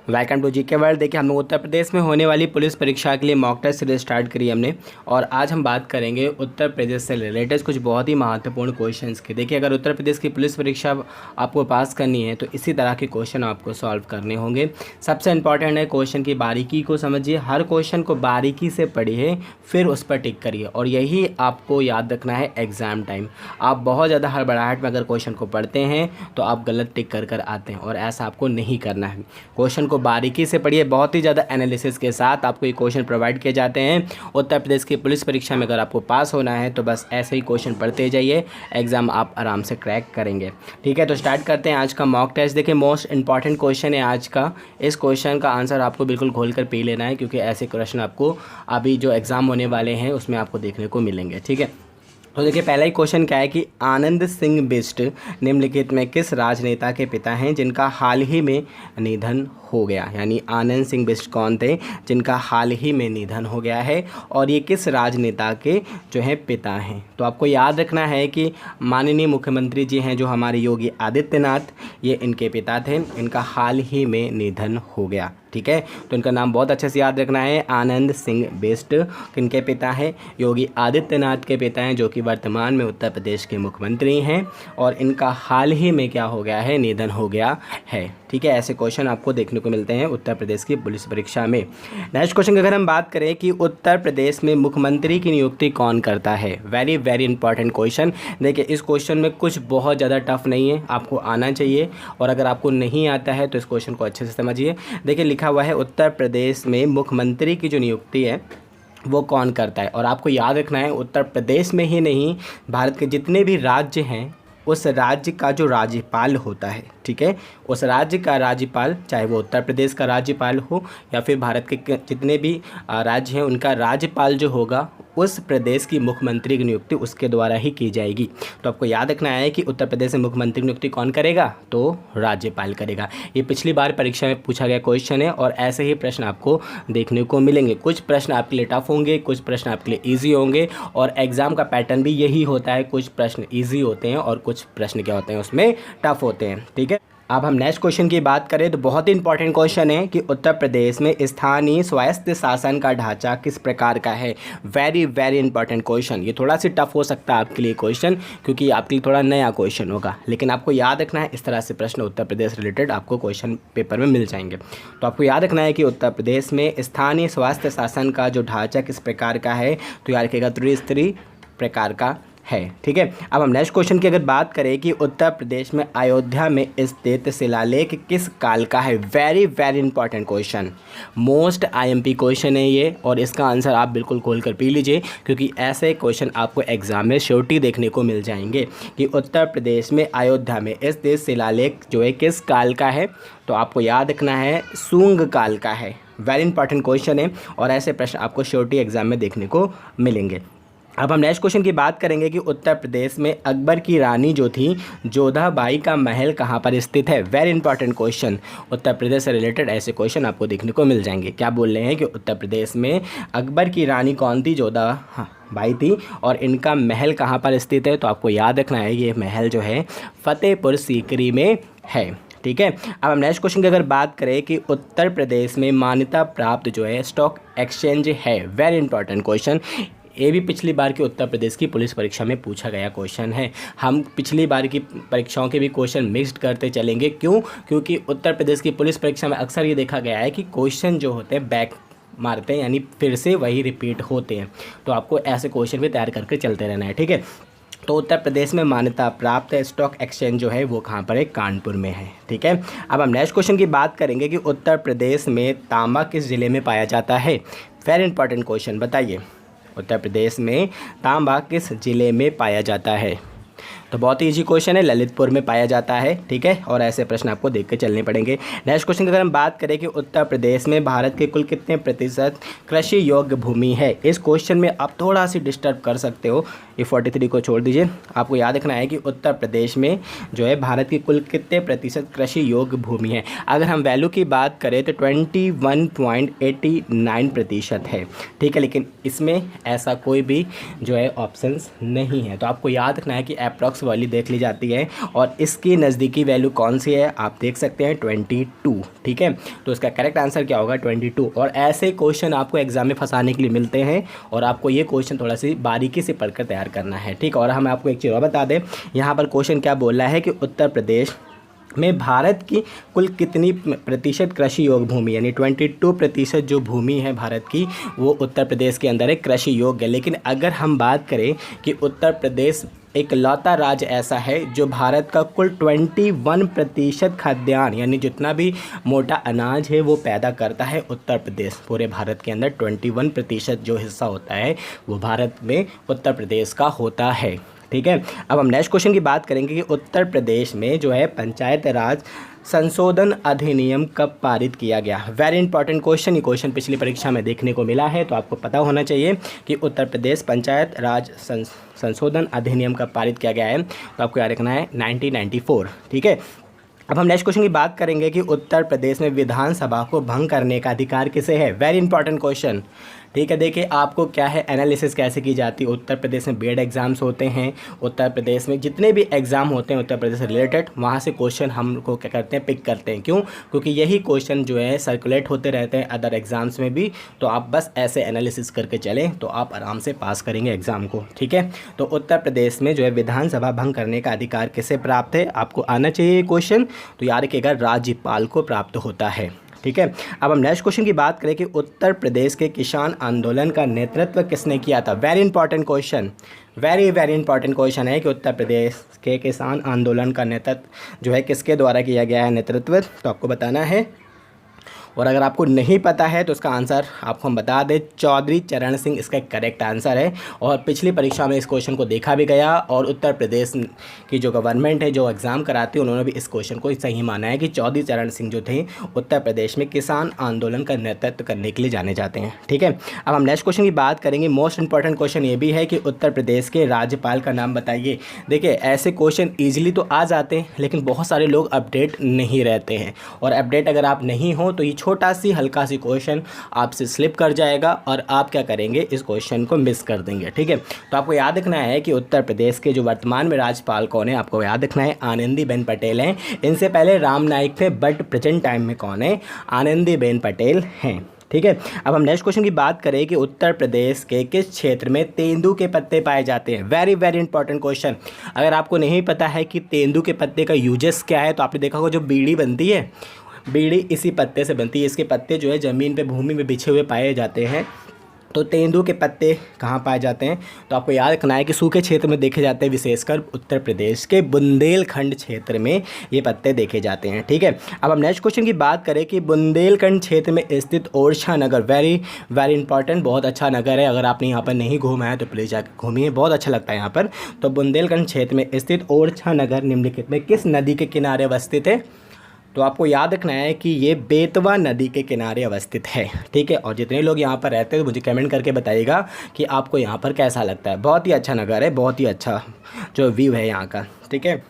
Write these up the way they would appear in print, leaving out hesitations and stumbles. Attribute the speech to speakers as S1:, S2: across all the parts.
S1: Welcome to GK world. देखिए हम लोग उत्तर प्रदेश में होने वाली पुलिस परीक्षा के लिए मॉक टेस्ट सीरीज स्टार्ट करी हमने और आज हम बात करेंगे उत्तर प्रदेश से रिलेटेड कुछ बहुत ही महत्वपूर्ण क्वेश्चंस की। देखिए अगर उत्तर प्रदेश की पुलिस परीक्षा आपको पास करनी है तो इसी तरह के क्वेश्चन आपको सॉल्व करने होंगे। सबसे इंपॉर्टेंट है क्वेश्चन की बारीकी को समझिए, हर क्वेश्चन को बारीकी से पढ़िए, फिर उस पर टिक करिए और यही आपको याद रखना है एग्ज़ाम टाइम। आप बहुत ज़्यादा हड़बड़ाहट में अगर क्वेश्चन को पढ़ते हैं तो आप गलत टिक कर आते हैं और ऐसा आपको नहीं करना है। क्वेश्चन को बारीकी से पढ़िए, बहुत ही ज़्यादा एनालिसिस के साथ आपको ये क्वेश्चन प्रोवाइड किए जाते हैं। उत्तर प्रदेश की पुलिस परीक्षा में अगर आपको पास होना है तो बस ऐसे ही क्वेश्चन पढ़ते जाइए, एग्ज़ाम आप आराम से क्रैक करेंगे। ठीक है, तो स्टार्ट करते हैं आज का मॉक टेस्ट। देखिए मोस्ट इंपॉर्टेंट क्वेश्चन है आज का। इस क्वेश्चन का आंसर आपको बिल्कुल खोल कर पी लेना है क्योंकि ऐसे क्वेश्चन आपको अभी जो एग्ज़ाम होने वाले हैं उसमें आपको देखने को मिलेंगे। ठीक है, तो देखिए पहला ही क्वेश्चन क्या है कि आनंद सिंह बिष्ट निम्नलिखित में किस राजनेता के पिता हैं जिनका हाल ही में निधन हो गया। यानी आनंद सिंह बिष्ट कौन थे जिनका हाल ही में निधन हो गया है और ये किस राजनेता के जो है पिता हैं। तो आपको याद रखना है कि माननीय मुख्यमंत्री जी हैं जो हमारे योगी आदित्यनाथ, ये इनके पिता थे, इनका हाल ही में निधन हो गया। ठीक है, तो इनका नाम बहुत अच्छे से याद रखना है। आनंद सिंह बिष्ट किनके पिता हैं? योगी आदित्यनाथ के पिता हैं जो कि वर्तमान में उत्तर प्रदेश के मुख्यमंत्री हैं और इनका हाल ही में क्या हो गया है? निधन हो गया है। ठीक है, ऐसे क्वेश्चन आपको देखने को मिलते हैं उत्तर प्रदेश की पुलिस परीक्षा में। नेक्स्ट क्वेश्चन की अगर हम बात करें कि उत्तर प्रदेश में मुख्यमंत्री की नियुक्ति कौन करता है, वेरी वेरी इंपॉर्टेंट क्वेश्चन। देखिए इस क्वेश्चन में कुछ बहुत ज़्यादा टफ नहीं है, आपको आना चाहिए और अगर आपको नहीं आता है तो इस क्वेश्चन को अच्छे से समझिए। देखिए लिखा हुआ है उत्तर प्रदेश में मुख्यमंत्री की जो नियुक्ति है वो कौन करता है और आपको याद रखना है उत्तर प्रदेश में ही नहीं, भारत के जितने भी राज्य हैं उस राज्य का जो राज्यपाल होता है, ठीक है, उस राज्य का राज्यपाल, चाहे वो उत्तर प्रदेश का राज्यपाल हो या फिर भारत के जितने भी राज्य हैं उनका राज्यपाल जो होगा उस प्रदेश की मुख्यमंत्री की नियुक्ति उसके द्वारा ही की जाएगी। तो आपको याद रखना है कि उत्तर प्रदेश में मुख्यमंत्री की नियुक्ति कौन करेगा? तो राज्यपाल करेगा। ये पिछली बार परीक्षा में पूछा गया क्वेश्चन है और ऐसे ही प्रश्न आपको देखने को मिलेंगे। कुछ प्रश्न आपके लिए टफ होंगे, कुछ प्रश्न आपके लिए ईजी होंगे और एग्जाम का पैटर्न भी यही होता है, कुछ प्रश्न ईजी होते हैं और कुछ प्रश्न क्या होते हैं उसमें टफ होते हैं। ठीक है, अब हम नेक्स्ट क्वेश्चन की बात करें तो बहुत ही इंपॉर्टेंट क्वेश्चन है कि उत्तर प्रदेश में स्थानीय स्वायत्त शासन का ढांचा किस प्रकार का है। Very very important question. ये थोड़ा सी टफ हो सकता है आपके लिए क्वेश्चन क्योंकि आपके लिए थोड़ा नया क्वेश्चन होगा, लेकिन आपको याद रखना है इस तरह से प्रश्न उत्तर प्रदेश रिलेटेड आपको क्वेश्चन पेपर में मिल जाएंगे। तो आपको याद रखना है कि उत्तर प्रदेश में स्थानीय स्वायत्त शासन का जो ढांचा किस प्रकार का है, तो याद रखिएगा त्रिस्तरीय प्रकार का है। ठीक है, अब हम नेक्स्ट क्वेश्चन की अगर बात करें कि उत्तर प्रदेश में अयोध्या में स्थित शिलालेख किस काल का है। Very very important question, most IMP question है ये और इसका आंसर आप बिल्कुल खोल कर पी लीजिए क्योंकि ऐसे क्वेश्चन आपको एग्जाम में श्योरिटी देखने को मिल जाएंगे कि उत्तर प्रदेश में अयोध्या में स्थित शिलालेख जो है किस काल का है। तो आपको याद रखना है सूंग काल का है। वेरी इंपॉर्टेंट क्वेश्चन है और ऐसे प्रश्न आपको श्योरिटी एग्जाम में देखने को मिलेंगे। अब हम नेक्स्ट क्वेश्चन की बात करेंगे कि उत्तर प्रदेश में अकबर की रानी जो थी जोधाबाई का महल कहाँ पर स्थित है। Very important question, Uttar Pradesh से रिलेटेड ऐसे क्वेश्चन आपको देखने को मिल जाएंगे। क्या बोल रहे हैं कि उत्तर प्रदेश में अकबर की रानी कौन थी? जोधाबाई थी और इनका महल कहाँ पर स्थित है। तो आपको याद रखना है ये महल जो है फतेहपुर सीकरी में है। ठीक है, अब हम नेक्स्ट क्वेश्चन की अगर बात करें कि उत्तर प्रदेश में मान्यता प्राप्त जो है स्टॉक एक्सचेंज है। वेरी इंपॉर्टेंट क्वेश्चन, ये भी पिछली बार की उत्तर प्रदेश की पुलिस परीक्षा में पूछा गया क्वेश्चन है। हम पिछली बार की परीक्षाओं के भी क्वेश्चन मिक्स्ड करते चलेंगे। क्यों? क्योंकि उत्तर प्रदेश की पुलिस परीक्षा में अक्सर ये देखा गया है कि क्वेश्चन जो होते हैं बैक मारते हैं, यानी फिर से वही रिपीट होते हैं। तो आपको ऐसे क्वेश्चन भी तैयार करके चलते रहना है। ठीक है, तो उत्तर प्रदेश में मान्यता प्राप्त स्टॉक एक्सचेंज जो है वो कहाँ पर है? कानपुर में है। ठीक है, अब हम नेक्स्ट क्वेश्चन की बात करेंगे कि उत्तर प्रदेश में तांबा किस जिले में पाया जाता है। वेरी इंपॉर्टेंट क्वेश्चन, बताइए उत्तर प्रदेश में तांबा किस जिले में पाया जाता है। तो बहुत ही ईजी क्वेश्चन है, ललितपुर में पाया जाता है। ठीक है, और ऐसे प्रश्न आपको देख के चलने पड़ेंगे। नेक्स्ट क्वेश्चन की अगर हम बात करें कि उत्तर प्रदेश में भारत के कुल कितने प्रतिशत कृषि योग्य भूमि है। इस क्वेश्चन में आप थोड़ा सी डिस्टर्ब कर सकते हो, ये 43 को छोड़ दीजिए। आपको याद रखना है कि उत्तर प्रदेश में जो है भारत की कुल कितने प्रतिशत कृषि योग्य भूमि है। अगर हम वैल्यू की बात करें तो 21.89% है। ठीक है, लेकिन इसमें ऐसा कोई भी जो है ऑप्शंस नहीं है। तो आपको याद रखना है कि अप्रॉक्स वाली देख ली जाती है और इसकी नज़दीकी वैल्यू कौन सी है आप देख सकते हैं 22। ठीक है, तो इसका करेक्ट आंसर क्या होगा 22। और ऐसे क्वेश्चन आपको एग्जाम में फंसाने के लिए मिलते हैं और आपको ये क्वेश्चन थोड़ा सी बारीकी से पढ़कर तैयार करना है। ठीक, और हम आपको एक चीज़ और बता दें, यहाँ पर क्वेश्चन क्या बोल रहा है कि उत्तर प्रदेश में भारत की कुल कितनी प्रतिशत कृषि योग्य भूमि, यानी 22% जो भूमि है भारत की वो उत्तर प्रदेश के अंदर है कृषि योग्य। लेकिन अगर हम बात करें कि उत्तर प्रदेश एक लौता राज्य ऐसा है जो भारत का कुल 21% खाद्यान्न यानी जितना भी मोटा अनाज है वो पैदा करता है उत्तर प्रदेश। पूरे भारत के अंदर 21% जो हिस्सा होता है वो भारत में उत्तर प्रदेश का होता है। ठीक है, अब हम नेक्स्ट क्वेश्चन की बात करेंगे कि उत्तर प्रदेश में जो है पंचायत राज संशोधन अधिनियम कब पारित किया गया। वेरी इंपॉर्टेंट क्वेश्चन, ये क्वेश्चन पिछली परीक्षा में देखने को मिला है, तो आपको पता होना चाहिए कि उत्तर प्रदेश पंचायत राज संशोधन अधिनियम कब पारित किया गया है। तो आपको याद रखना है 1994। ठीक है, अब हम नेक्स्ट क्वेश्चन की बात करेंगे कि उत्तर प्रदेश में विधानसभा को भंग करने का अधिकार किसे है। Very important question. ठीक है, देखिए आपको क्या है एनालिसिस कैसे की जाती है। उत्तर प्रदेश में बीएड एग्ज़ाम्स होते हैं, उत्तर प्रदेश में जितने भी एग्ज़ाम होते हैं उत्तर प्रदेश से रिलेटेड, वहाँ से क्वेश्चन हमको क्या करते हैं पिक करते हैं। क्यों? क्योंकि यही क्वेश्चन जो है सर्कुलेट होते रहते हैं अदर एग्ज़ाम्स में भी। तो आप बस ऐसे एनालिसिस करके चलें तो आप आराम से पास करेंगे एग्ज़ाम को। ठीक है, तो उत्तर प्रदेश में जो है विधानसभा भंग करने का अधिकार किसे प्राप्त है, आपको आना चाहिए क्वेश्चन। तो याद रखिएगा राज्यपाल को प्राप्त होता है। ठीक है, अब हम नेक्स्ट क्वेश्चन की बात करें कि उत्तर प्रदेश के किसान आंदोलन का नेतृत्व किसने किया था। Very important question, very important question है कि उत्तर प्रदेश के किसान आंदोलन का नेतृत्व जो है किसके द्वारा किया गया है नेतृत्व, तो आपको बताना है। और अगर आपको नहीं पता है तो इसका आंसर आपको हम बता दें, चौधरी चरण सिंह इसका करेक्ट आंसर है। और पिछली परीक्षा में इस क्वेश्चन को देखा भी गया और उत्तर प्रदेश की जो गवर्नमेंट है जो एग्ज़ाम कराती है उन्होंने भी इस क्वेश्चन को सही माना है कि चौधरी चरण सिंह जो थे उत्तर प्रदेश में किसान आंदोलन का नेतृत्व करने के लिए जाने जाते हैं। ठीक है, अब हम नेक्स्ट क्वेश्चन की बात करेंगे। मोस्ट इंपॉर्टेंट क्वेश्चन ये भी है कि उत्तर प्रदेश के राज्यपाल का नाम बताइए। देखिए ऐसे क्वेश्चन ईजिली तो आ जाते हैं लेकिन बहुत सारे लोग अपडेट नहीं रहते हैं, और अपडेट अगर आप नहीं हो तो ये छोटा सी हल्का सी क्वेश्चन आपसे स्लिप कर जाएगा और आप क्या करेंगे, इस क्वेश्चन को मिस कर देंगे। ठीक है, तो आपको याद रखना है कि उत्तर प्रदेश के जो वर्तमान में राज्यपाल कौन है, आपको याद रखना है आनंदीबेन पटेल हैं। इनसे पहले राम नाईक थे, बट प्रेजेंट टाइम में कौन है, आनंदीबेन पटेल हैं। ठीक है, अब हम नेक्स्ट क्वेश्चन की बात करें कि उत्तर प्रदेश के किस क्षेत्र में तेंदू के पत्ते पाए जाते हैं। Very important question. अगर आपको नहीं पता है कि तेंदू के पत्ते का यूजेस क्या है, तो आपने देखा होगा जो बीड़ी बनती है, बीड़ी इसी पत्ते से बनती है। इसके पत्ते जो है ज़मीन पे भूमि में बिछे हुए पाए जाते हैं। तो तेंदू के पत्ते कहाँ पाए जाते हैं, तो आपको याद रखना है कि सूखे क्षेत्र में देखे जाते हैं, विशेषकर उत्तर प्रदेश के बुंदेलखंड क्षेत्र में ये पत्ते देखे जाते हैं। ठीक है, अब हम नेक्स्ट क्वेश्चन की बात करें कि बुंदेलखंड क्षेत्र में स्थित ओरछा नगर, वेरी इंपॉर्टेंट, बहुत अच्छा नगर है। अगर आपने यहाँ पर नहीं घूमा है तो प्लीज़ जाकर घूमिए, बहुत अच्छा लगता है यहाँ पर। तो बुंदेलखंड क्षेत्र में स्थित ओरछा नगर निम्नलिखित में किस नदी के किनारे अवस्थित है, तो आपको याद रखना है कि ये बेतवा नदी के किनारे अवस्थित है। ठीक है, और जितने लोग यहाँ पर रहते हैं तो मुझे कमेंट करके बताइएगा कि आपको यहाँ पर कैसा लगता है। बहुत ही अच्छा नगर है, बहुत ही अच्छा जो व्यू है यहाँ का। ठीक है,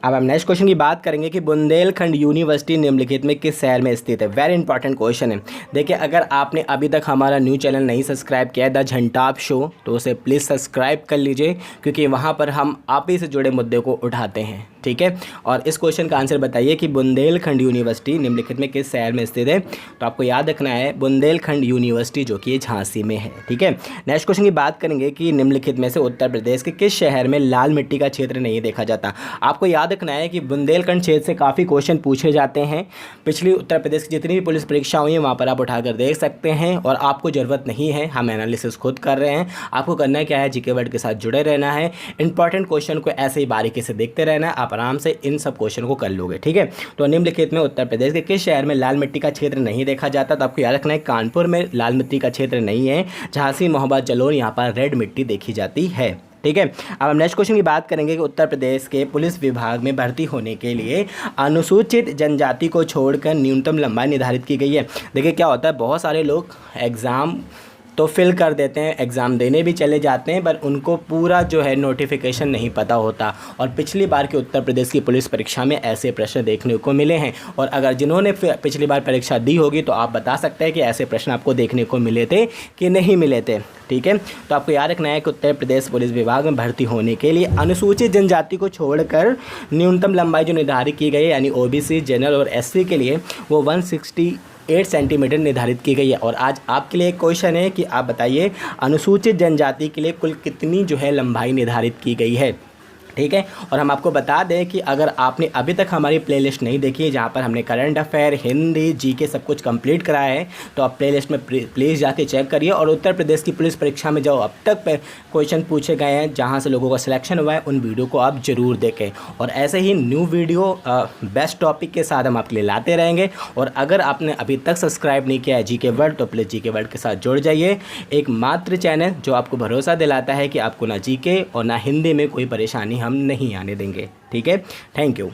S1: अब हम नेक्स्ट क्वेश्चन की बात करेंगे कि बुंदेलखंड यूनिवर्सिटी निम्नलिखित में किस शहर में स्थित है। वेरी इंपॉर्टेंट क्वेश्चन है। देखिए अगर आपने अभी तक हमारा न्यू चैनल नहीं सब्सक्राइब किया है द झंटाप शो, तो उसे प्लीज़ सब्सक्राइब कर लीजिए, क्योंकि वहाँ पर हम आप ही से जुड़े मुद्दे को उठाते हैं। ठीक है, और इस क्वेश्चन का आंसर बताइए कि बुंदेलखंड यूनिवर्सिटी निम्नलिखित में किस शहर में स्थित है। तो आपको याद रखना है बुंदेलखंड यूनिवर्सिटी जो कि झांसी में है। ठीक है, नेक्स्ट क्वेश्चन की बात करेंगे कि निम्नलिखित में से उत्तर प्रदेश के किस शहर में लाल मिट्टी का क्षेत्र नहीं देखा जाता। आपको याद रखना है कि बुंदेलखंड क्षेत्र से काफ़ी क्वेश्चन पूछे जाते हैं। पिछली उत्तर प्रदेश की जितनी भी पुलिस परीक्षा हुई है वहाँ पर आप उठाकर देख सकते हैं, और आपको ज़रूरत नहीं है, हम एनालिसिस खुद कर रहे हैं। आपको करना क्या है, जीके वर्ड के साथ जुड़े रहना है, इंपॉर्टेंट क्वेश्चन को ऐसे ही बारीकी से देखते रहना है, आप आराम से इन सब क्वेश्चन को कर लोगे। ठीक है, तो निम्नलिखित में उत्तर प्रदेश के किस शहर में लाल मिट्टी का क्षेत्र नहीं देखा जाता, तो आपको याद रखना है कानपुर में लाल मिट्टी का क्षेत्र नहीं है, झांसी महोबा जलोन यहाँ पर रेड मिट्टी देखी जाती है। ठीक है, अब हम नेक्स्ट क्वेश्चन की बात करेंगे कि उत्तर प्रदेश के पुलिस विभाग में भर्ती होने के लिए अनुसूचित जनजाति को छोड़कर न्यूनतम लंबाई निर्धारित की गई है। देखिए क्या होता है, बहुत सारे लोग एग्ज़ाम तो फिल कर देते हैं, एग्ज़ाम देने भी चले जाते हैं, पर उनको पूरा जो है नोटिफिकेशन नहीं पता होता। और पिछली बार के उत्तर प्रदेश की पुलिस परीक्षा में ऐसे प्रश्न देखने को मिले हैं। और अगर जिन्होंने पिछली बार परीक्षा दी होगी तो आप बता सकते हैं कि ऐसे प्रश्न आपको देखने को मिले थे कि नहीं मिले थे। ठीक है, तो आपको याद रखना है कि उत्तर प्रदेश पुलिस विभाग में भर्ती होने के लिए अनुसूचित जनजाति को छोड़कर न्यूनतम लंबाई जो निर्धारित की गई है, यानी ओबीसी, जनरल और एससी के लिए वो 168 सेंटीमीटर निर्धारित की गई है। और आज आपके लिए एक क्वेश्चन है कि आप बताइए अनुसूचित जनजाति के लिए कुल कितनी जो है लंबाई निर्धारित की गई है। ठीक है, और हम आपको बता दें कि अगर आपने अभी तक हमारी प्लेलिस्ट नहीं देखी है, जहाँ पर हमने करंट अफेयर, हिंदी, जीके सब कुछ कंप्लीट कराया है, तो आप प्लेलिस्ट में प्लीज़ जाके चेक करिए। और उत्तर प्रदेश की पुलिस परीक्षा में जो अब तक क्वेश्चन पूछे गए हैं, जहाँ से लोगों का सिलेक्शन हुआ है, उन वीडियो को आप ज़रूर देखें। और ऐसे ही न्यू वीडियो बेस्ट टॉपिक के साथ हम आपके लिए लाते रहेंगे। और अगर आपने अभी तक सब्सक्राइब नहीं किया है जीके वर्ल्ड, तो प्लीज़ जीके वर्ल्ड के साथ जुड़ जाइए। एक मात्र चैनल जो आपको भरोसा दिलाता है कि आपको ना जीके और ना हिंदी में कोई परेशानी हम नहीं आने देंगे। ठीक है, थैंक यू।